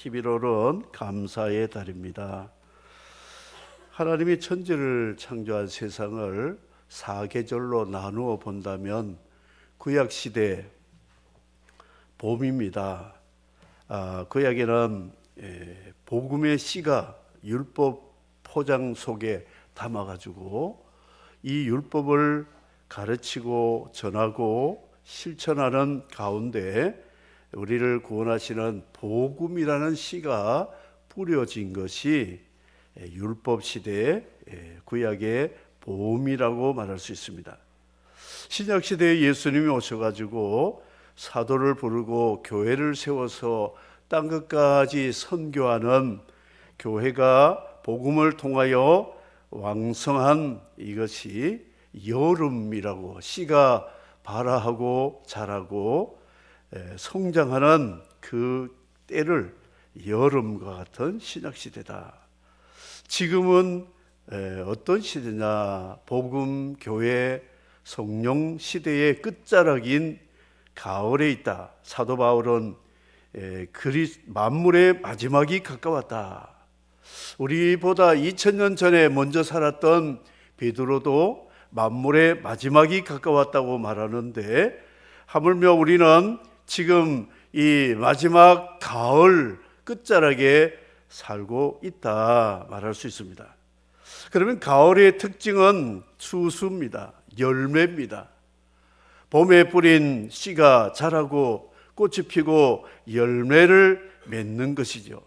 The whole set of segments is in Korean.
11월은 감사의 달입니다. 하나님이 천지를 창조한 세상을 사계절로 나누어 본다면 구약시대 봄입니다. 구약에는 복음의 씨가 율법 포장 속에 담아가지고 이 율법을 가르치고 전하고 실천하는 가운데 우리를 구원하시는 복음이라는 씨가 뿌려진 것이 율법 시대의 구약의 봄이라고 말할 수 있습니다. 신약 시대에 예수님이 오셔가지고 사도를 부르고 교회를 세워서 땅 끝까지 선교하는 교회가 복음을 통하여 왕성한 이것이 여름이라고, 씨가 발아하고 자라고 성장하는 그 때를 여름과 같은 신약시대다. 지금은 어떤 시대냐? 복음, 교회, 성령 시대의 끝자락인 가을에 있다. 사도 바울은 만물의 마지막이 가까웠다. 우리보다 2000년 전에 먼저 살았던 베드로도 만물의 마지막이 가까웠다고 말하는데, 하물며 우리는 지금 이 마지막 가을 끝자락에 살고 있다 말할 수 있습니다. 그러면 가을의 특징은 추수입니다. 열매입니다. 봄에 뿌린 씨가 자라고 꽃이 피고 열매를 맺는 것이죠.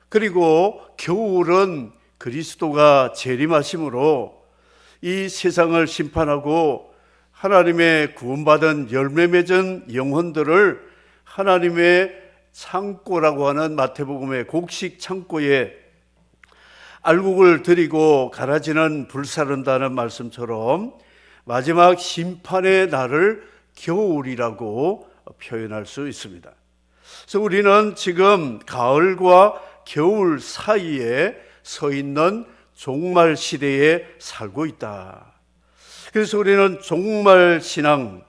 그리고 겨울은 그리스도가 재림하심으로 이 세상을 심판하고 하나님의 구원받은 열매 맺은 영혼들을 하나님의 창고라고 하는 마태복음의 곡식 창고에 알곡을 드리고 가라지는 불사른다는 말씀처럼 마지막 심판의 날을 겨울이라고 표현할 수 있습니다. 그래서 우리는 지금 가을과 겨울 사이에 서 있는 종말 시대에 살고 있다. 그래서 우리는 종말 신앙,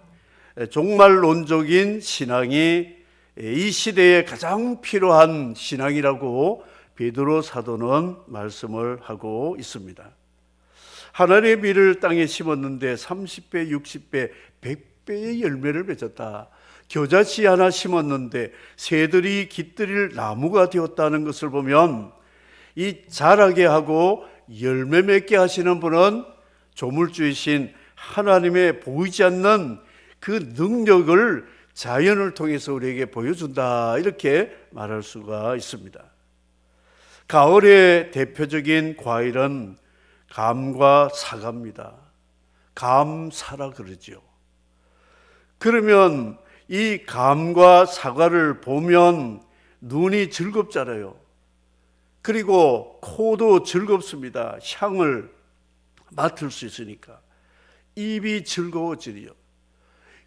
종말론적인 신앙이 이 시대에 가장 필요한 신앙이라고 베드로 사도는 말씀을 하고 있습니다. 하늘의 밀을 땅에 심었는데 30배, 60배, 100배의 열매를 맺었다. 겨자씨 하나 심었는데 새들이 깃들일 나무가 되었다는 것을 보면 이 자라게 하고 열매 맺게 하시는 분은 조물주이신 하나님의 보이지 않는 그 능력을 자연을 통해서 우리에게 보여준다, 이렇게 말할 수가 있습니다. 가을의 대표적인 과일은 감과 사과입니다. 감사라 그러죠. 그러면 이 감과 사과를 보면 눈이 즐겁잖아요. 그리고 코도 즐겁습니다. 향을 맡을 수 있으니까 입이 즐거워지리요.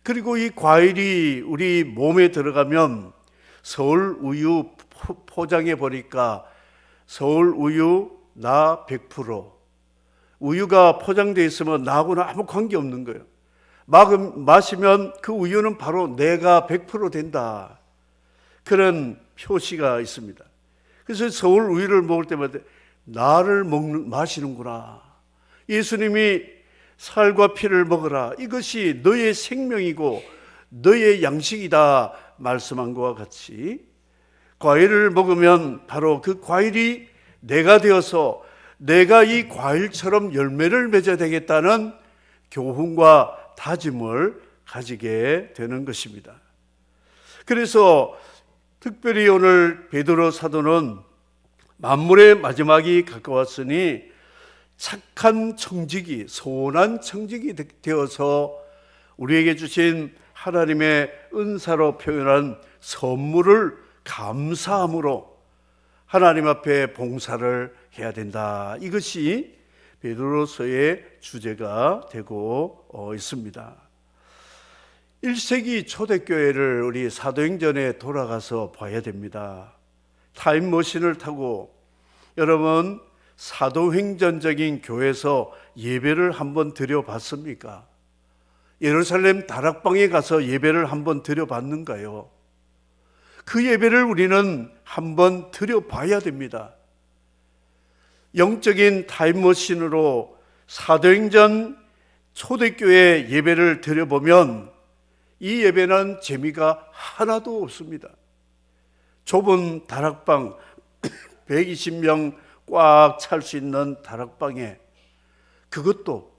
그리고 이 과일이 우리 몸에 들어가면 서울 우유 포장해 보니까 서울 우유 나 100%, 우유가 포장되어 있으면 나하고는 아무 관계없는 거예요. 마시면 그 우유는 바로 내가 100% 된다, 그런 표시가 있습니다. 그래서 서울 우유를 먹을 때마다 나를 마시는구나, 예수님이 살과 피를 먹으라, 이것이 너의 생명이고 너의 양식이다 말씀한 것과 같이 과일을 먹으면 바로 그 과일이 내가 되어서 내가 이 과일처럼 열매를 맺어야 되겠다는 교훈과 다짐을 가지게 되는 것입니다. 그래서 특별히 오늘 베드로 사도는 만물의 마지막이 가까웠으니 착한 청지기, 선한 청지기 되어서 우리에게 주신 하나님의 은사로 표현한 선물을 감사함으로 하나님 앞에 봉사를 해야 된다, 이것이 베드로서의 주제가 되고 있습니다. 1세기 초대교회를 우리 사도행전에 돌아가서 봐야 됩니다. 타임머신을 타고 여러분 사도행전적인 교회에서 예배를 한번 드려봤습니까? 예루살렘 다락방에 가서 예배를 한번 드려봤는가요? 그 예배를 우리는 한번 드려봐야 됩니다. 영적인 타임머신으로 사도행전 초대교회 예배를 드려보면 이 예배는 재미가 하나도 없습니다. 좁은 다락방 120명 꽉 찰 수 있는 다락방에, 그것도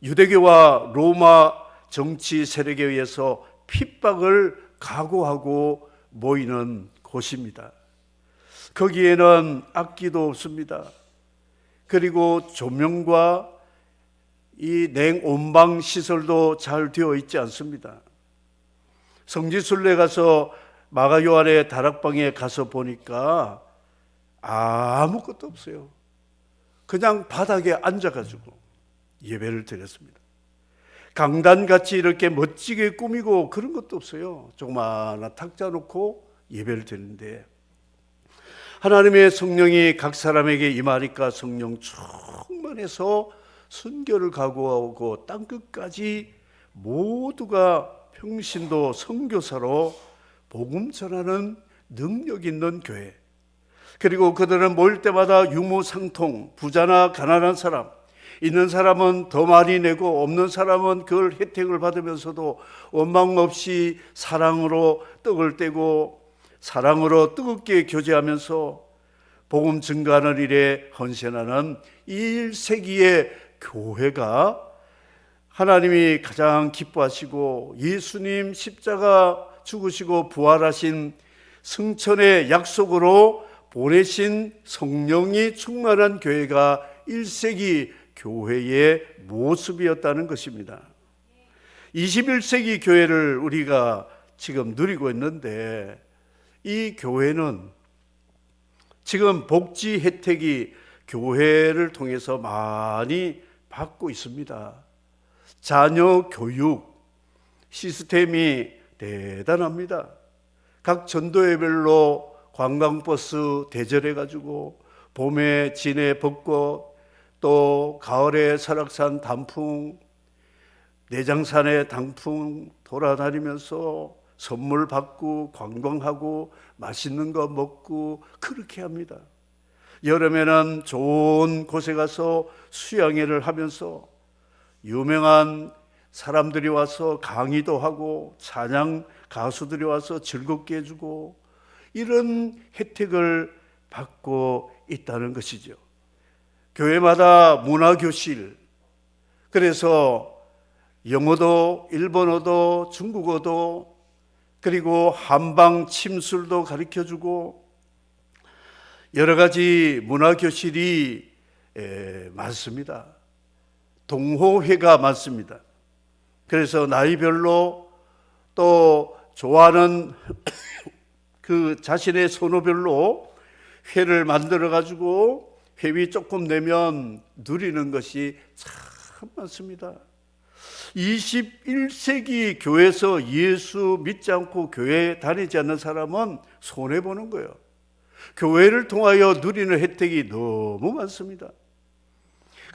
유대교와 로마 정치 세력에 의해서 핍박을 각오하고 모이는 곳입니다. 거기에는 악기도 없습니다. 그리고 조명과 이 냉온방 시설도 잘 되어 있지 않습니다. 성지순례 가서 마가 요한의 다락방에 가서 보니까 아무것도 없어요. 그냥 바닥에 앉아가지고 예배를 드렸습니다. 강단같이 이렇게 멋지게 꾸미고 그런 것도 없어요. 조그마한 탁자 놓고 예배를 드리는데, 하나님의 성령이 각 사람에게 임하니까 성령 충만해서 순교를 각오하고 땅끝까지 모두가 평신도 선교사로 복음 전하는 능력 있는 교회. 그리고 그들은 모일 때마다 유무상통, 부자나 가난한 사람, 있는 사람은 더 많이 내고 없는 사람은 그걸 혜택을 받으면서도 원망 없이 사랑으로 떡을 떼고 사랑으로 뜨겁게 교제하면서 복음 증가하는 일에 헌신하는 1세기의 교회가 하나님이 가장 기뻐하시고 예수님 십자가 죽으시고 부활하신 승천의 약속으로 보내신 성령이 충만한 교회가 1세기 교회의 모습이었다는 것입니다. 21세기 교회를 우리가 지금 누리고 있는데, 이 교회는 지금 복지 혜택이 교회를 통해서 많이 받고 있습니다. 자녀 교육 시스템이 대단합니다. 각 전도회별로 관광버스 대절해가지고 봄에 진해 벚꽃, 또 가을에 설악산 단풍, 내장산의 단풍 돌아다니면서 선물 받고 관광하고 맛있는 거 먹고 그렇게 합니다. 여름에는 좋은 곳에 가서 수양회를 하면서 유명한 사람들이 와서 강의도 하고 찬양 가수들이 와서 즐겁게 해주고, 이런 혜택을 받고 있다는 것이죠. 교회마다 문화교실, 그래서 영어도 일본어도 중국어도 그리고 한방 침술도 가르쳐주고 여러 가지 문화교실이 많습니다. 동호회가 많습니다. 그래서 나이별로 또 좋아하는 그 자신의 선호별로 회를 만들어 가지고 회비 조금 내면 누리는 것이 참 많습니다. 21세기 교회에서 예수 믿지 않고 교회 다니지 않는 사람은 손해보는 거예요. 교회를 통하여 누리는 혜택이 너무 많습니다.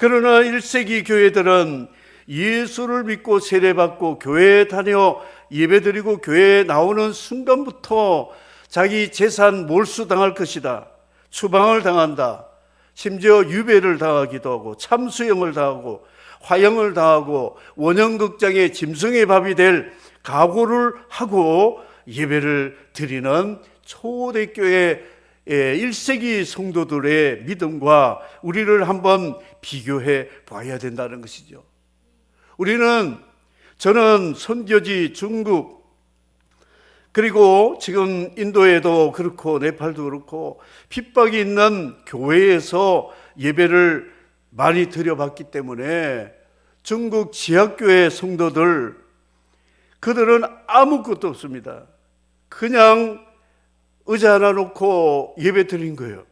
그러나 1세기 교회들은 예수를 믿고 세례받고 교회에 다녀 예배드리고 교회에 나오는 순간부터 자기 재산 몰수당할 것이다, 추방을 당한다, 심지어 유배를 당하기도 하고 참수형을 당하고 화형을 당하고 원형극장의 짐승의 밥이 될 각오를 하고 예배를 드리는 초대교회 1세기 성도들의 믿음과 우리를 한번 비교해 봐야 된다는 것이죠. 저는 선교지 중국, 그리고 지금 인도에도 그렇고 네팔도 그렇고 핍박이 있는 교회에서 예배를 많이 드려봤기 때문에 중국 지하교회 성도들, 그들은 아무것도 없습니다. 그냥 의자 하나 놓고 예배 드린 거예요.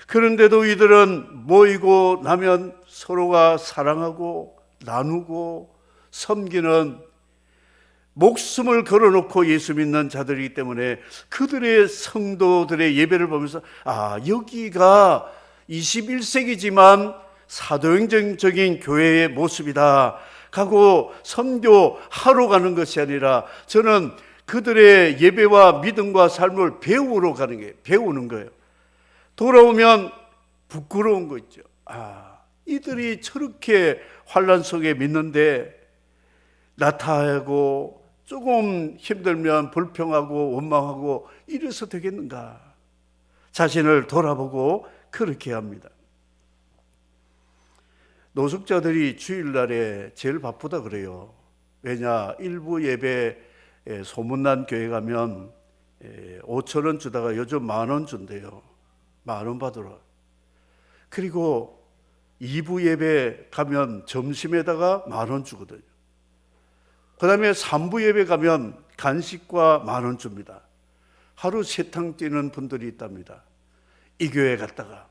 그런데도 이들은 모이고 나면 서로가 사랑하고 나누고 섬기는, 목숨을 걸어놓고 예수 믿는 자들이기 때문에 그들의 성도들의 예배를 보면서 여기가 21세기지만 사도행전적인 교회의 모습이다 하고 선교하러 가는 것이 아니라, 저는 그들의 예배와 믿음과 삶을 배우러 가는 거예요. 배우는 거예요. 돌아오면 부끄러운 거 있죠. 이들이 저렇게 환난 속에 믿는데 나타나고 조금 힘들면 불평하고 원망하고 이래서 되겠는가? 자신을 돌아보고 그렇게 합니다. 노숙자들이 주일날에 제일 바쁘다 그래요. 왜냐? 일부 예배 소문난 교회 가면 5,000원 주다가 요즘 10,000원 준대요. 10,000원 받으러. 그리고 2부 예배 가면 점심에다가 10,000원 주거든요. 그 다음에 3부 예배 가면 간식과 10,000원 줍니다. 하루 3탕 뛰는 분들이 있답니다. 이 교회 갔다가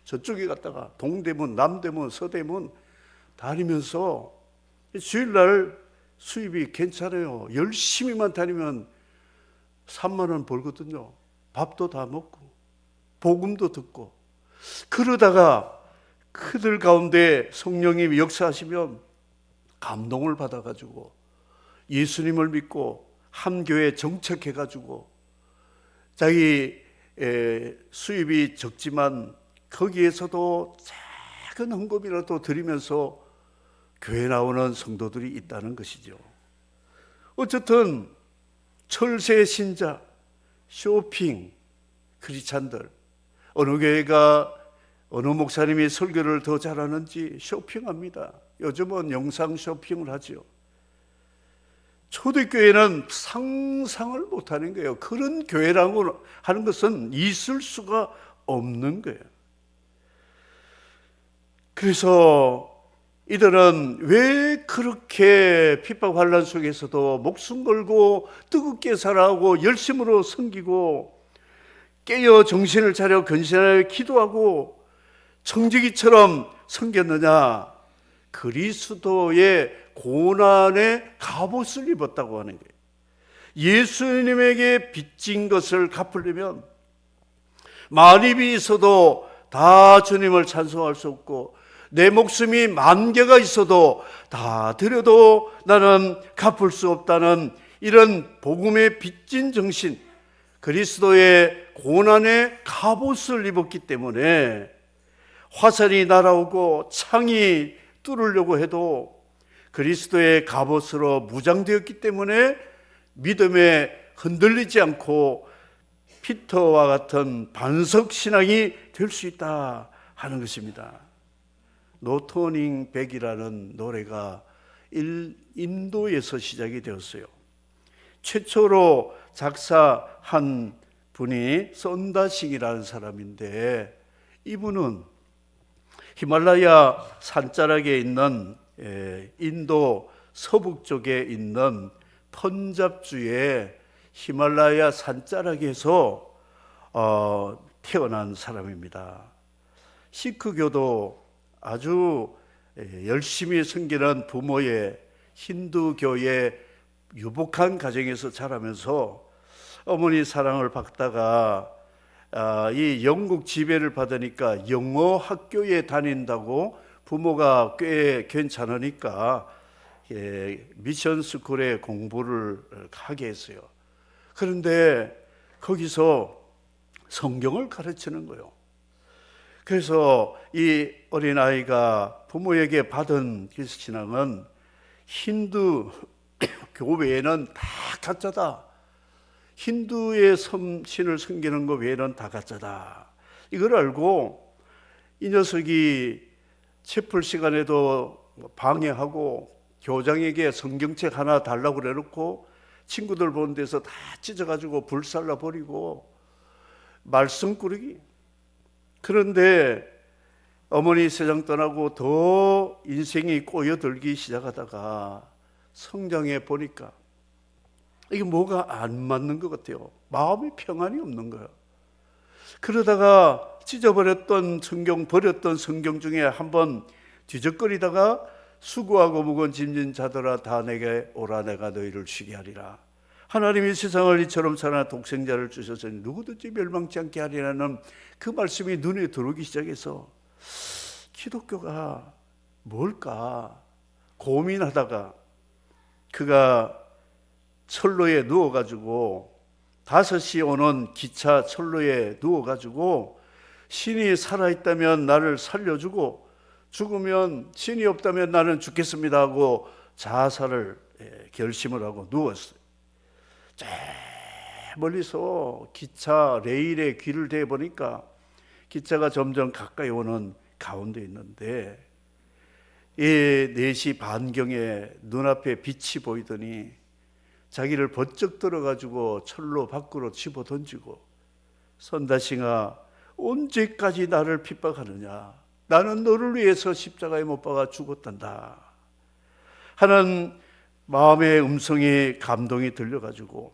저쪽에 갔다가 동대문, 남대문, 서대문 다니면서 주일날 수입이 괜찮아요. 열심히만 다니면 30,000원 벌거든요. 밥도 다 먹고 복음도 듣고. 그러다가 그들 가운데 성령님이 역사하시면 감동을 받아가지고 예수님을 믿고 한 교회에 정착해가지고 자기 수입이 적지만 거기에서도 작은 헌금이라도 드리면서 교회 나오는 성도들이 있다는 것이죠. 어쨌든 철새 신자, 쇼핑, 크리스찬들, 어느 교회가 어느 목사님이 설교를 더 잘하는지 쇼핑합니다. 요즘은 영상 쇼핑을 하죠. 초대교회는 상상을 못하는 거예요. 그런 교회라고 하는 것은 있을 수가 없는 거예요. 그래서 이들은 왜 그렇게 핍박 환난 속에서도 목숨 걸고 뜨겁게 살아가고 열심으로 섬기고 깨어 정신을 차려 근신하여 기도하고 청지기처럼 섬겼느냐? 그리스도의 고난의 갑옷을 입었다고 하는 거예요. 예수님에게 빚진 것을 갚으려면 만입이 있어도 다 주님을 찬송할 수 없고 내 목숨이 10,000개가 있어도 다 드려도 나는 갚을 수 없다는 이런 복음의 빚진 정신, 그리스도의 고난의 갑옷을 입었기 때문에 화살이 날아오고 창이 뚫으려고 해도 그리스도의 갑옷으로 무장되었기 때문에 믿음에 흔들리지 않고 피터와 같은 반석신앙이 될 수 있다 하는 것입니다. 노터닝 백이라는 노래가 인도에서 시작이 되었어요. 최초로 작사한 분이 썬다싱이라는 사람인데 이분은 히말라야 산자락에 있는 인도 서북쪽에 있는 펀잡주의 히말라야 산자락에서 태어난 사람입니다. 시크교도 아주 열심히 섬기는 부모의 힌두교의 유복한 가정에서 자라면서 어머니 사랑을 받다가 이 영국 지배를 받으니까 영어 학교에 다닌다고 부모가 꽤 괜찮으니까 미션 스쿨에 공부를 하게 했어요. 그런데 거기서 성경을 가르치는 거예요. 그래서 이 어린아이가 부모에게 받은 신앙은 힌두 교외에는 다 가짜다. 힌두의 신을 섬기는 것 외에는 다 가짜다. 이걸 알고 이 녀석이 채플 시간에도 방해하고 교장에게 성경책 하나 달라고 그래놓고 친구들 보는 데서 다 찢어가지고 불살라 버리고 말썽꾸러기. 그런데 어머니 세상 떠나고 더 인생이 꼬여들기 시작하다가 성장해 보니까 이게 뭐가 안 맞는 것 같아요. 마음이 평안이 없는 거예요. 그러다가 찢어버렸던 성경, 버렸던 성경 중에 한번 뒤적거리다가 수고하고 무거운 짐진 자들아 다 내게 오라 내가 너희를 쉬게 하리라. 하나님이 세상을 이처럼 사랑하는 독생자를 주셔서 누구든지 멸망치 않게 하리라는 그 말씀이 눈에 들어오기 시작해서 기독교가 뭘까 고민하다가 그가 철로에 누워가지고 5시 오는 기차 철로에 누워가지고 신이 살아있다면 나를 살려주고 죽으면 신이 없다면 나는 죽겠습니다 하고 자살을 결심을 하고 누웠어요. 저 멀리서 기차 레일에 귀를 대보니까 기차가 점점 가까이 오는 가운데 있는데 이 4시 반경에 눈앞에 빛이 보이더니 자기를 번쩍 들어가지고 철로 밖으로 집어던지고 선다싱아 언제까지 나를 핍박하느냐, 나는 너를 위해서 십자가에 못 박아 죽었단다 하는 마음의 음성이 감동이 들려가지고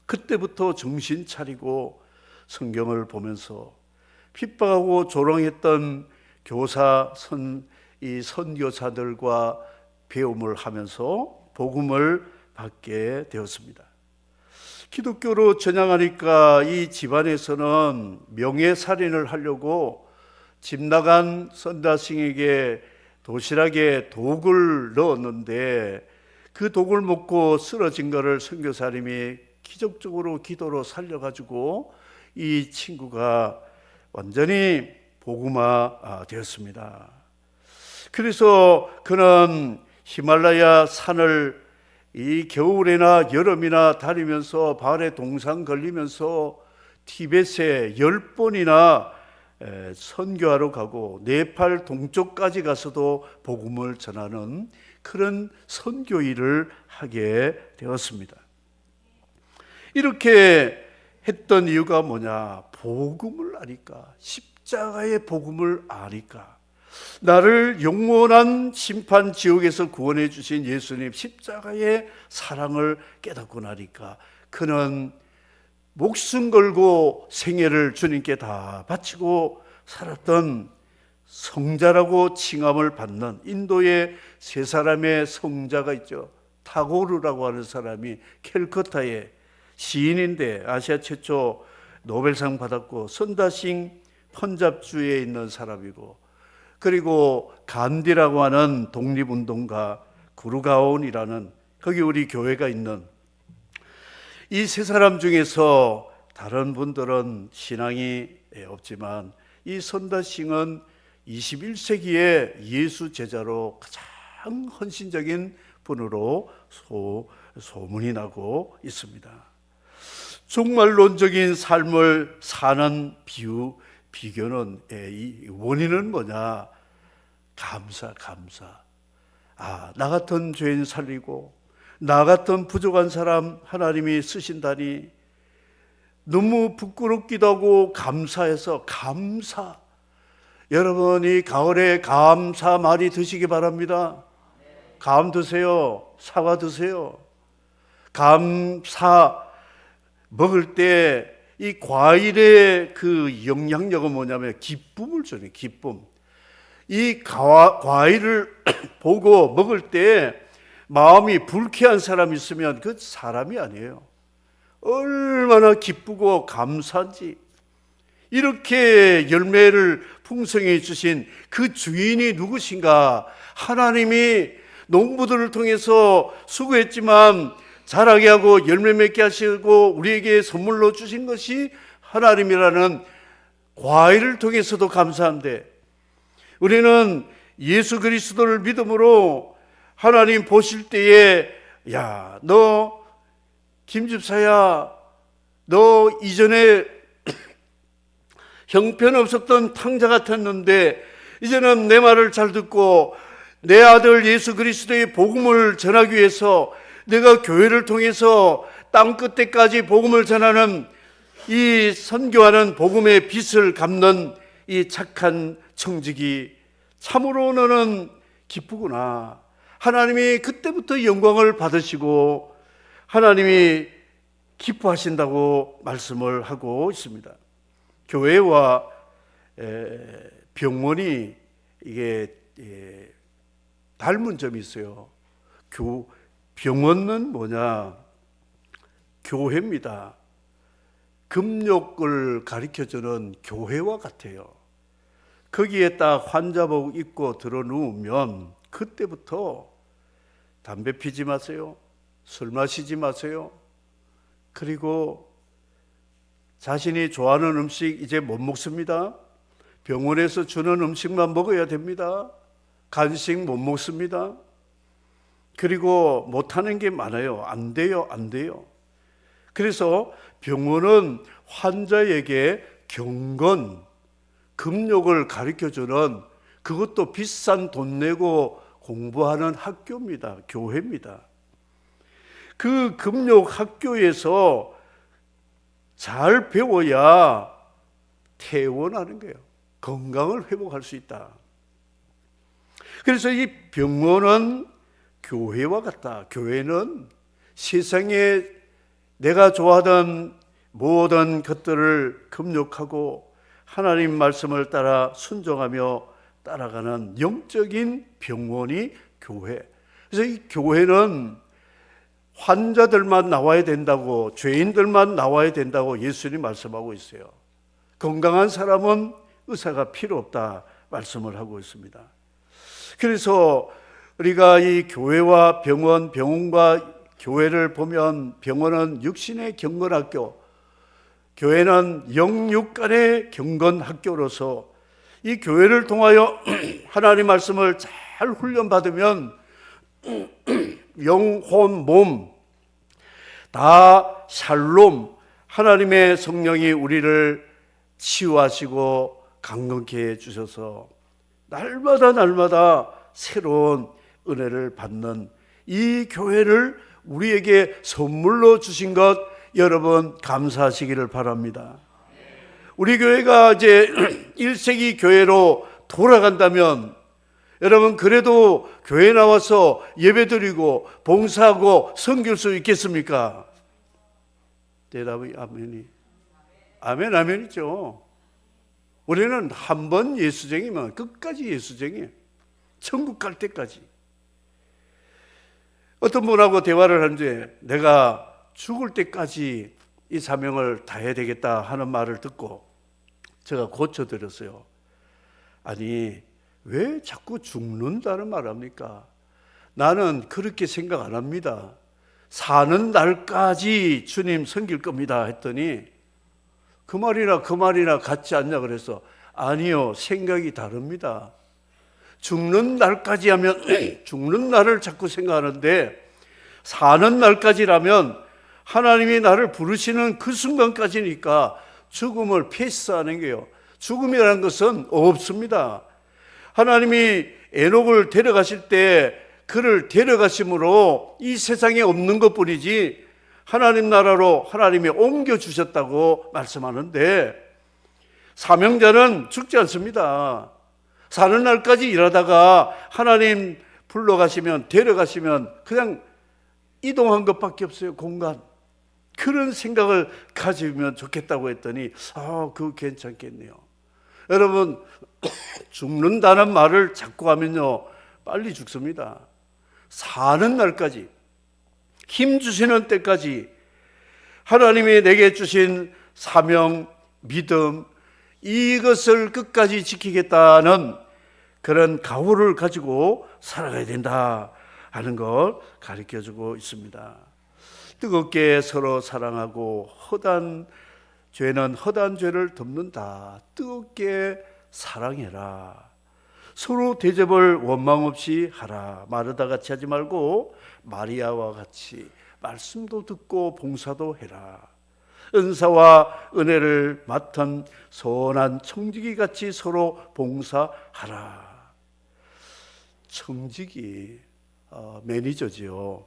그때부터 정신 차리고 성경을 보면서 핍박하고 조롱했던 이 선교사들과 배움을 하면서 복음을 받게 되었습니다. 기독교로 전향하니까 이 집안에서는 명예살인을 하려고 집 나간 선다싱에게 도시락에 독을 넣었는데 그 독을 먹고 쓰러진 것을 선교사님이 기적적으로 기도로 살려가지고 이 친구가 완전히 복음화 되었습니다. 그래서 그는 히말라야 산을 이 겨울이나 여름이나 다니면서 발에 동상 걸리면서 티벳에 10번이나 선교하러 가고 네팔 동쪽까지 가서도 복음을 전하는 그런 선교 일을 하게 되었습니다. 이렇게 했던 이유가 뭐냐? 복음을 아니까, 십자가의 복음을 아니까, 나를 영원한 심판 지옥에서 구원해 주신 예수님 십자가의 사랑을 깨닫고 나니까 그는 목숨 걸고 생애를 주님께 다 바치고 살았던 성자라고 칭함을 받는 인도의 3사람의 성자가 있죠. 타고르라고 하는 사람이 캘커타의 시인인데 아시아 최초 노벨상 받았고, 선다싱 펀잡주에 있는 사람이고, 그리고 간디라고 하는 독립운동가 구루가온이라는 거기 우리 교회가 있는 이 3사람 중에서 다른 분들은 신앙이 없지만 이 선다싱은 21세기의 예수 제자로 가장 헌신적인 분으로 소문이 나고 있습니다. 종말론적인 삶을 사는 비교는 이 원인은 뭐냐? 감사. 나 같은 죄인 살리고 나 같은 부족한 사람 하나님이 쓰신다니 너무 부끄럽기도 하고 감사해서 감사. 여러분 이 가을에 감사 많이 드시기 바랍니다. 감 드세요. 사과 드세요. 감사 먹을 때 이 과일의 그 영향력은 뭐냐면 기쁨을 주는 기쁨. 이 과일을 보고 먹을 때 마음이 불쾌한 사람이 있으면 그 사람이 아니에요. 얼마나 기쁘고 감사한지. 이렇게 열매를 풍성히 주신 그 주인이 누구신가? 하나님이 농부들을 통해서 수고했지만 자라게 하고 열매 맺게 하시고 우리에게 선물로 주신 것이 하나님이라는 과일을 통해서도 감사한데, 우리는 예수 그리스도를 믿음으로 하나님 보실 때에 야, 너 김집사야, 너 이전에 형편없었던 탕자 같았는데 이제는 내 말을 잘 듣고 내 아들 예수 그리스도의 복음을 전하기 위해서 내가 교회를 통해서 땅 끝에까지 복음을 전하는 이 선교하는 복음의 빛을 갚는 이 착한 청직이 참으로 너는 기쁘구나. 하나님이 그때부터 영광을 받으시고 하나님이 기뻐하신다고 말씀을 하고 있습니다. 교회와 병원이 이게 닮은 점이 있어요. 병원은 뭐냐? 교회입니다. 금욕을 가르쳐주는 교회와 같아요. 거기에 딱 환자복 입고 들어 누우면 그때부터 담배 피지 마세요, 술 마시지 마세요. 그리고 자신이 좋아하는 음식 이제 못 먹습니다. 병원에서 주는 음식만 먹어야 됩니다. 간식 못 먹습니다. 그리고 못하는 게 많아요. 안 돼요, 안 돼요. 그래서 병원은 환자에게 경건, 금욕을 가르쳐주는, 그것도 비싼 돈 내고 공부하는 학교입니다. 교회입니다. 그 금욕 학교에서 잘 배워야 퇴원하는 거예요. 건강을 회복할 수 있다. 그래서 이 병원은 교회와 같다. 교회는 세상에 내가 좋아하던 모든 것들을 금욕하고 하나님 말씀을 따라 순종하며 따라가는 영적인 병원이 교회. 그래서 이 교회는 환자들만 나와야 된다고, 죄인들만 나와야 된다고 예수님이 말씀하고 있어요. 건강한 사람은 의사가 필요 없다 말씀을 하고 있습니다. 그래서 우리가 이 교회와 병원, 병원과 교회를 보면, 병원은 육신의 경건학교, 교회는 영육 간의 경건학교로서 이 교회를 통하여 하나님 말씀을 잘 훈련받으면 영혼, 몸 다 샬롬, 하나님의 성령이 우리를 치유하시고 강건케 해주셔서 날마다 새로운 은혜를 받는 이 교회를 우리에게 선물로 주신 것, 여러분 감사하시기를 바랍니다. 우리 교회가 이제 1세기 교회로 돌아간다면, 여러분 그래도 교회 나와서 예배드리고 봉사하고 섬길 수 있겠습니까? 대답이 아멘이. 아멘, 아멘이죠. 우리는 한 번 예수쟁이면 끝까지 예수쟁이에요. 천국 갈 때까지. 어떤 분하고 대화를 하는데, 내가 죽을 때까지 이 사명을 다해야 되겠다 하는 말을 듣고 제가 고쳐드렸어요. 아니, 왜 자꾸 죽는다는 말 합니까? 나는 그렇게 생각 안 합니다. 사는 날까지 주님 섬길 겁니다 했더니, 그 말이나 같지 않냐 그래서, 아니요, 생각이 다릅니다. 죽는 날까지 하면 죽는 날을 자꾸 생각하는데, 사는 날까지라면 하나님이 나를 부르시는 그 순간까지니까 죽음을 패스하는 거예요. 죽음이라는 것은 없습니다. 하나님이 에녹을 데려가실 때 그를 데려가심으로 이 세상에 없는 것뿐이지 하나님 나라로 하나님이 옮겨주셨다고 말씀하는데, 사명자는 죽지 않습니다. 사는 날까지 일하다가 하나님 불러가시면, 데려가시면 그냥 이동한 것밖에 없어요. 공간. 그런 생각을 가지면 좋겠다고 했더니, 그거 괜찮겠네요. 여러분, 죽는다는 말을 자꾸 하면요, 빨리 죽습니다. 사는 날까지, 힘 주시는 때까지 하나님이 내게 주신 사명, 믿음, 이것을 끝까지 지키겠다는 그런 각오를 가지고 살아가야 된다 하는 걸 가르쳐주고 있습니다. 뜨겁게 서로 사랑하고, 죄는 허다한 죄를 덮는다. 뜨겁게 사랑해라. 서로 대접을 원망 없이 하라. 마르다 같이 하지 말고 마리아와 같이 말씀도 듣고 봉사도 해라. 은사와 은혜를 맡은 선한 청지기 같이 서로 봉사하라. 청지기, 매니저지요.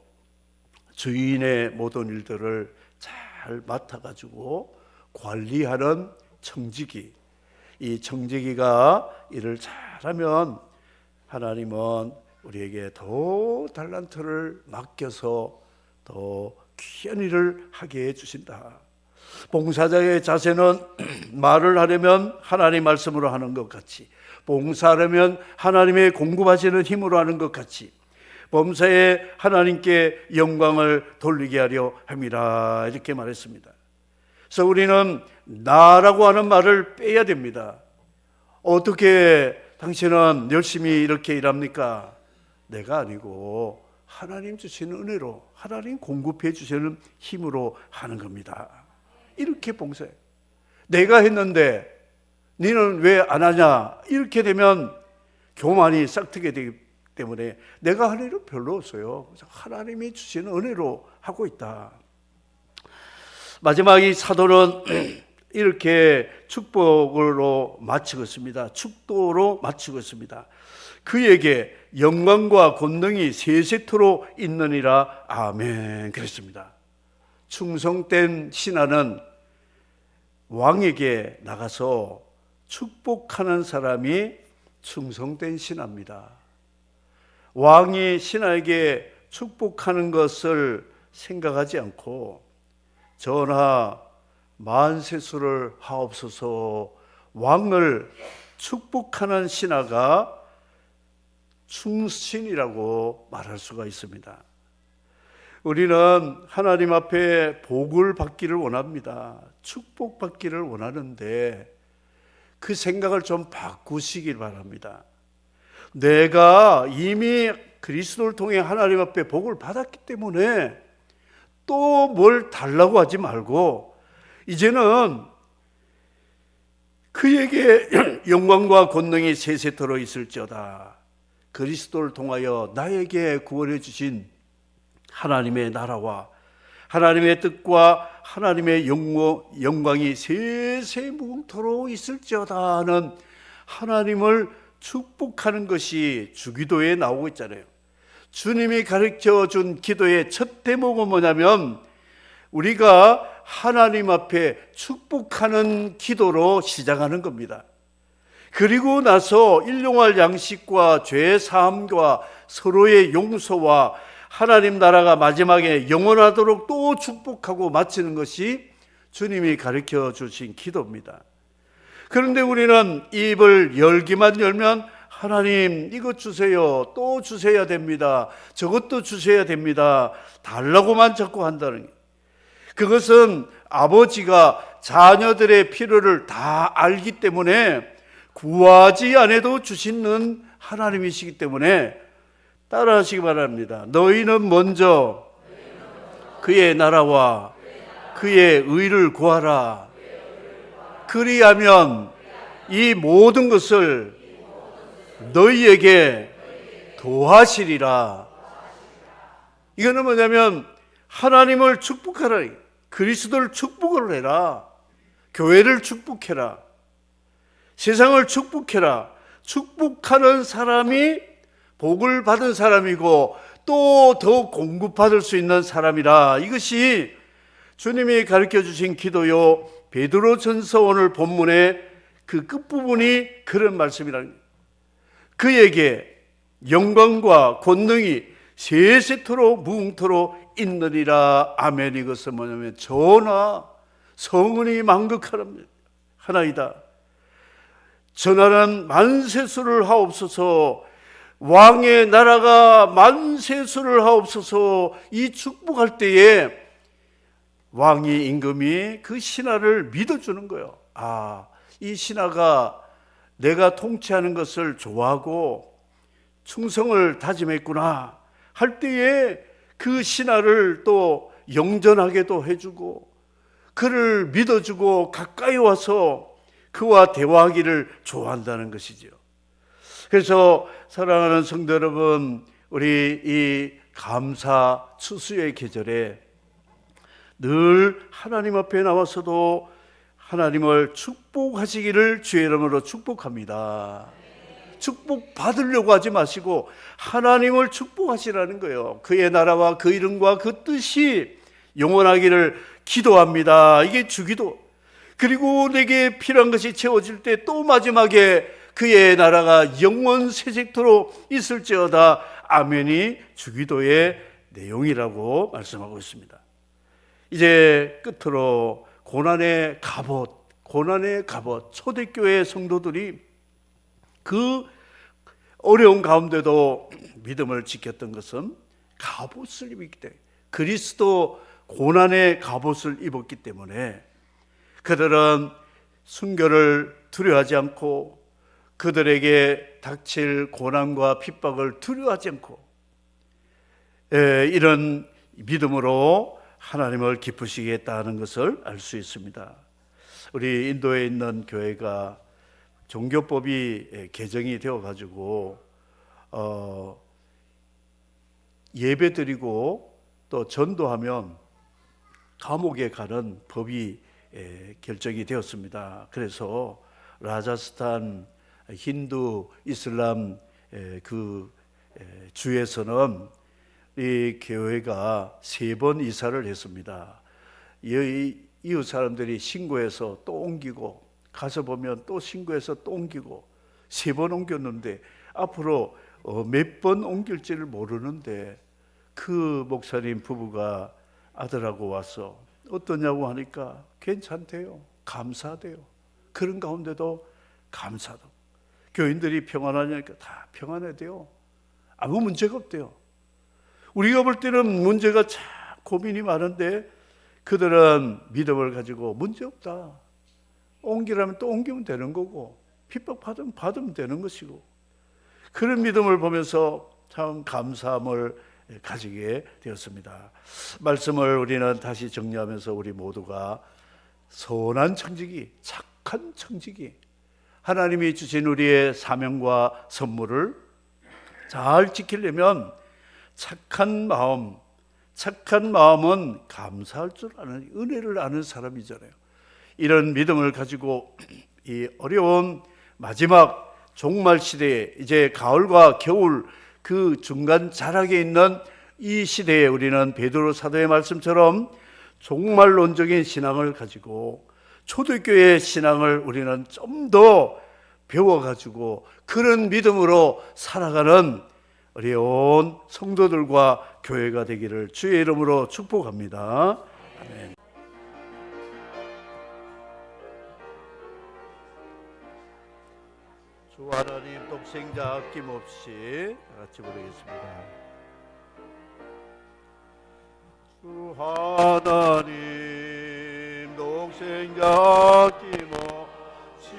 주인의 모든 일들을 잘 맡아가지고 관리하는 청지기. 이 청지기가 일을 잘하면 하나님은 우리에게 더 달란트를 맡겨서 더 귀한 일을 하게 해주신다. 봉사자의 자세는 말을 하려면 하나님 말씀으로 하는 것 같이, 봉사하려면 하나님의 공급하시는 힘으로 하는 것 같이, 범사에 하나님께 영광을 돌리게 하려 함이라, 이렇게 말했습니다. 그래서 우리는 나라고 하는 말을 빼야 됩니다. 어떻게 당신은 열심히 이렇게 일합니까? 내가 아니고 하나님 주시는 은혜로, 하나님 공급해 주시는 힘으로 하는 겁니다. 이렇게 봉사해. 내가 했는데 너는 왜 안 하냐? 이렇게 되면 교만이 싹트게 되기 때문에 내가 할 일은 별로 없어요. 그래서 하나님이 주시는 은혜로 하고 있다. 마지막 이 사도는 이렇게 축복으로 마치고 있습니다. 축도로 마치고 있습니다. 그에게 영광과 권능이 세세토록 있느니라. 아멘. 그랬습니다. 충성된 신하는 왕에게 나가서 축복하는 사람이 충성된 신하입니다. 왕이 신하에게 축복하는 것을 생각하지 않고 전하 만세수를 하옵소서, 왕을 축복하는 신하가 충신이라고 말할 수가 있습니다. 우리는 하나님 앞에 복을 받기를 원합니다. 축복받기를 원하는데 그 생각을 좀 바꾸시길 바랍니다. 내가 이미 그리스도를 통해 하나님 앞에 복을 받았기 때문에 또 뭘 달라고 하지 말고 이제는 그에게 영광과 권능이 세세토록 있을지어다. 그리스도를 통하여 나에게 구원해 주신 하나님의 나라와 하나님의 뜻과 하나님의 영광이 세세무궁토록 있을지어다 하는 하나님을 축복하는 것이 주기도에 나오고 있잖아요. 주님이 가르쳐 준 기도의 첫 대목은 뭐냐면 우리가 하나님 앞에 축복하는 기도로 시작하는 겁니다. 그리고 나서 일용할 양식과 죄 사함과 서로의 용서와 하나님 나라가 마지막에 영원하도록 또 축복하고 마치는 것이 주님이 가르쳐 주신 기도입니다. 그런데 우리는 입을 열기만 열면 하나님 이것 주세요, 또 주셔야 됩니다, 저것도 주셔야 됩니다, 달라고만 자꾸 한다는 게, 그것은 아버지가 자녀들의 필요를 다 알기 때문에 구하지 않아도 주시는 하나님이시기 때문에 따라하시기 바랍니다. 너희는 먼저 그의 나라와 그의 의를 구하라. 그리하면 이 모든 것을 너희에게 더하시리라. 이거는 뭐냐면 하나님을 축복하라, 그리스도를 축복을 해라, 교회를 축복해라, 세상을 축복해라. 축복하는 사람이 복을 받은 사람이고 또 더 공급받을 수 있는 사람이라. 이것이 주님이 가르쳐 주신 기도요, 베드로전서 오늘 본문의 그 끝부분이 그런 말씀이라는 거예요. 그에게 영광과 권능이 세세토록 무궁토록 있느니라. 아멘. 이것은 뭐냐면 전하 성은이 만극하나이다. 전하는 만세수를 하옵소서, 왕의 나라가 만세수를 하옵소서. 이 축복할 때에 왕이 임금이 그 신하를 믿어주는 거예요. 아, 이 신하가 내가 통치하는 것을 좋아하고 충성을 다짐했구나 할 때에 그 신하를 또 영전하게도 해주고 그를 믿어주고 가까이 와서 그와 대화하기를 좋아한다는 것이죠. 그래서 사랑하는 성도 여러분, 우리 이 감사 추수의 계절에 늘 하나님 앞에 나와서도 하나님을 축복하시기를 주의 이름으로 축복합니다. 축복 받으려고 하지 마시고 하나님을 축복하시라는 거예요. 그의 나라와 그 이름과 그 뜻이 영원하기를 기도합니다. 이게 주기도. 그리고 내게 필요한 것이 채워질 때 또 마지막에 그의 나라가 영원 세세토록 있을지어다. 아멘이 주기도의 내용이라고 말씀하고 있습니다. 이제 끝으로 고난의 갑옷, 초대교회 성도들이 그 어려운 가운데도 믿음을 지켰던 것은 갑옷을 입었기 때문에, 그리스도 고난의 갑옷을 입었기 때문에 그들은 순교를 두려워하지 않고 그들에게 닥칠 고난과 핍박을 두려워하지 않고 이런 믿음으로 하나님을 기쁘시겠다는 것을 알 수 있습니다. 우리 인도에 있는 교회가 종교법이 개정이 되어 가지고 예배드리고 또 전도하면 감옥에 가는 법이 결정이 되었습니다. 그래서 라자스탄 힌두 이슬람 그 주에서는 이 교회가 3번 이사를 했습니다. 이웃 사람들이 신고해서 또 옮기고, 가서 보면 또 신고해서 또 옮기고, 3번 옮겼는데 앞으로 몇 번 옮길지를 모르는데, 그 목사님 부부가 아들하고 와서 어떠냐고 하니까 괜찮대요. 감사돼요. 그런 가운데도 감사도. 교인들이 평안하냐니까 다 평안해돼요. 아무 문제가 없대요. 우리가 볼 때는 문제가 참 고민이 많은데 그들은 믿음을 가지고 문제 없다. 옮기라면 또 옮기면 되는 거고, 핍박받으면 되는 것이고, 그런 믿음을 보면서 참 감사함을 가지게 되었습니다. 말씀을 우리는 다시 정리하면서 우리 모두가 선한 청지기, 착한 청지기, 하나님이 주신 우리의 사명과 선물을 잘 지키려면 착한 마음은 감사할 줄 아는, 은혜를 아는 사람이잖아요. 이런 믿음을 가지고 이 어려운 마지막 종말 시대에, 이제 가을과 겨울 그 중간 자락에 있는 이 시대에 우리는 베드로 사도의 말씀처럼 종말론적인 신앙을 가지고 초대교회의 신앙을 우리는 좀 더 배워가지고 그런 믿음으로 살아가는 어려운 성도들과 교회가 되기를 주의 이름으로 축복합니다. 아멘. 주 하나님 독생자 아낌없이 같이 부르겠습니다. 주 하나님 독생자 아낌없이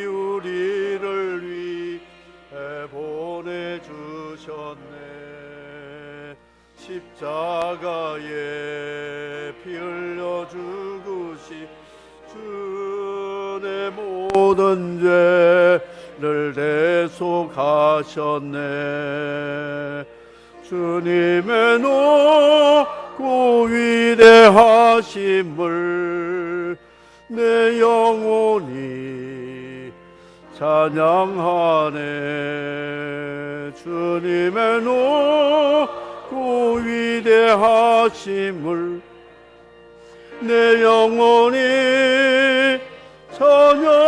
우리를 위해 보내주셨네. 십자가에 피 흘려 죽으시 주의 모든 죄를 대속하셨네. 주님의 높고 위대하심을 내 영혼이 찬양하네. 주님의 높고 위대하심을 내 영혼이 찬양